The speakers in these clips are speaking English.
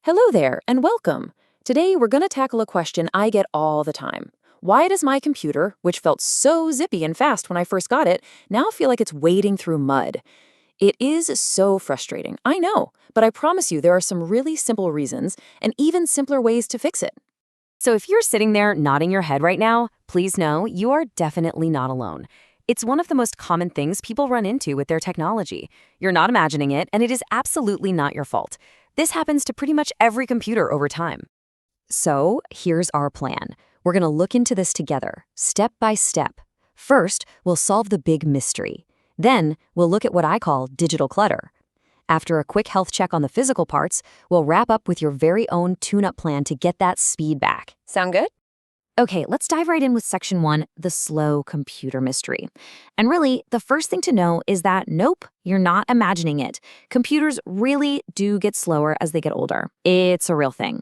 Hello there, and welcome. Today we're going to tackle a question I get all the time. Why does my computer, which felt so zippy and fast when I first got it, now feel like it's wading through mud? It is so frustrating, I know, but I promise you there are some really simple reasons and even simpler ways to fix it. So if you're sitting there nodding your head right now, please know you are definitely not alone. It's one of the most common things people run into with their technology. You're not imagining it, and it is absolutely not your fault. This happens to pretty much every computer over time. So here's our plan. We're going to look into this together, step by step. First, we'll solve the big mystery. Then, we'll look at what I call digital clutter. After a quick health check on the physical parts, we'll wrap up with your very own tune-up plan to get that speed back. Sound good? Okay, let's dive right in with section 1, the slow computer mystery. And really, the first thing to know is that nope, you're not imagining it. Computers really do get slower as they get older. It's a real thing.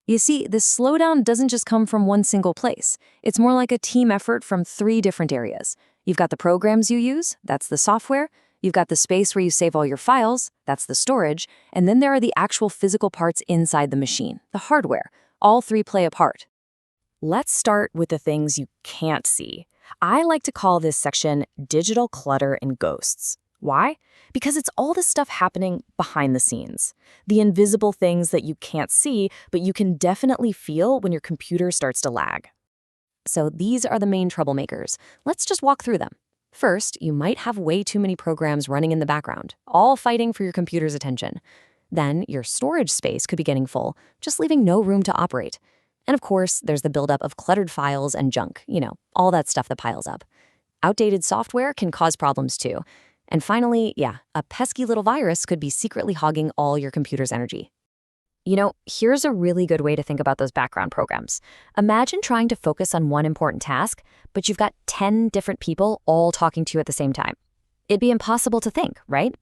You see, this slowdown doesn't just come from one single place. It's more like a team effort from 3 different areas. You've got the programs you use, that's the software. You've got the space where you save all your files, that's the storage. And then there are the actual physical parts inside the machine, the hardware. All 3 play a part. Let's start with the things you can't see. I like to call this section digital clutter and ghosts. Why? Because it's all the stuff happening behind the scenes. The invisible things that you can't see, but you can definitely feel when your computer starts to lag. So these are the main troublemakers. Let's just walk through them. First, you might have way too many programs running in the background, all fighting for your computer's attention. Then your storage space could be getting full, just leaving no room to operate. And of course, there's the buildup of cluttered files and junk, all that stuff that piles up. Outdated software can cause problems too. And finally, a pesky little virus could be secretly hogging all your computer's energy. Here's a really good way to think about those background programs. Imagine trying to focus on one important task, but you've got 10 different people all talking to you at the same time. It'd be impossible to think, right?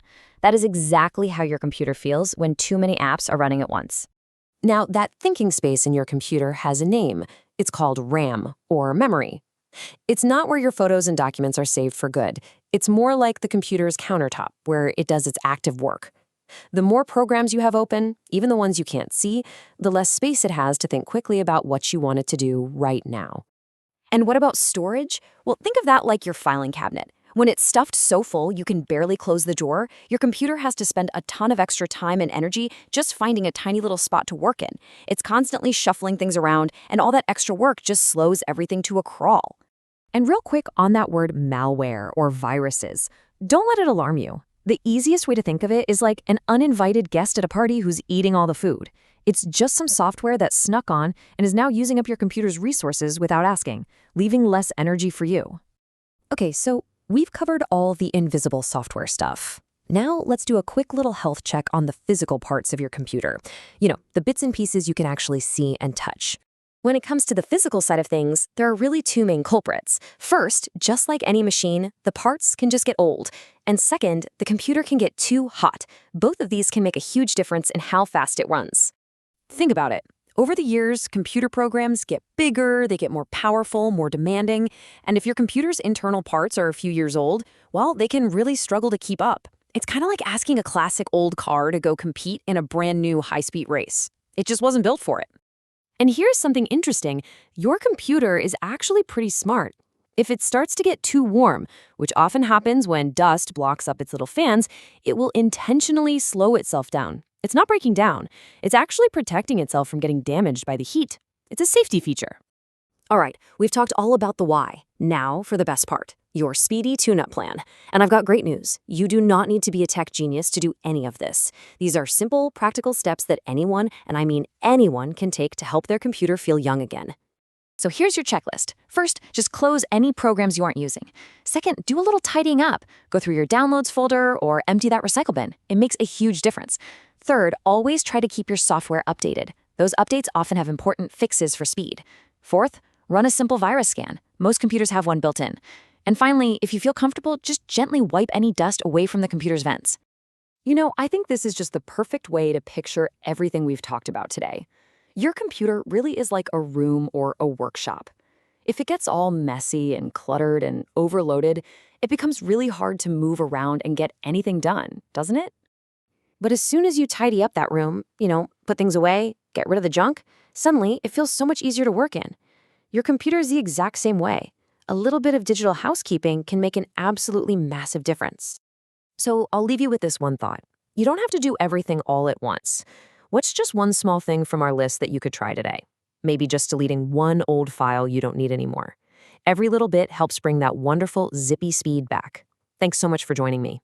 That is exactly how your computer feels when too many apps are running at once. Now, that thinking space in your computer has a name. It's called RAM, or memory. It's not where your photos and documents are saved for good. It's more like the computer's countertop, where it does its active work. The more programs you have open, even the ones you can't see, the less space it has to think quickly about what you want it to do right now. And what about storage? Well, think of that like your filing cabinet. When it's stuffed so full you can barely close the drawer, your computer has to spend a ton of extra time and energy just finding a tiny little spot to work in. It's constantly shuffling things around, and all that extra work just slows everything to a crawl. And real quick on that word malware or viruses, don't let it alarm you. The easiest way to think of it is like an uninvited guest at a party who's eating all the food. It's just some software that snuck on and is now using up your computer's resources without asking, leaving less energy for you. Okay, so we've covered all the invisible software stuff. Now let's do a quick little health check on the physical parts of your computer. The bits and pieces you can actually see and touch. When it comes to the physical side of things, there are really 2 main culprits. First, just like any machine, the parts can just get old. And second, the computer can get too hot. Both of these can make a huge difference in how fast it runs. Think about it. Over the years, computer programs get bigger, they get more powerful, more demanding, and if your computer's internal parts are a few years old, well, they can really struggle to keep up. It's kind of like asking a classic old car to go compete in a brand new high-speed race. It just wasn't built for it. And here's something interesting. Your computer is actually pretty smart. If it starts to get too warm, which often happens when dust blocks up its little fans, it will intentionally slow itself down. It's not breaking down. It's actually protecting itself from getting damaged by the heat. It's a safety feature. All right, we've talked all about the why. Now for the best part, your speedy tune-up plan. And I've got great news. You do not need to be a tech genius to do any of this. These are simple, practical steps that anyone, and I mean anyone, can take to help their computer feel young again. So here's your checklist. First, just close any programs you aren't using. Second, do a little tidying up. Go through your downloads folder or empty that recycle bin. It makes a huge difference. Third, always try to keep your software updated. Those updates often have important fixes for speed. Fourth, run a simple virus scan. Most computers have one built in. And finally, if you feel comfortable, just gently wipe any dust away from the computer's vents. I think this is just the perfect way to picture everything we've talked about today. Your computer really is like a room or a workshop. If it gets all messy and cluttered and overloaded, it becomes really hard to move around and get anything done, doesn't it? But as soon as you tidy up that room, put things away, get rid of the junk, suddenly it feels so much easier to work in. Your computer is the exact same way. A little bit of digital housekeeping can make an absolutely massive difference. So I'll leave you with this one thought. You don't have to do everything all at once. What's just one small thing from our list that you could try today? Maybe just deleting one old file you don't need anymore. Every little bit helps bring that wonderful zippy speed back. Thanks so much for joining me.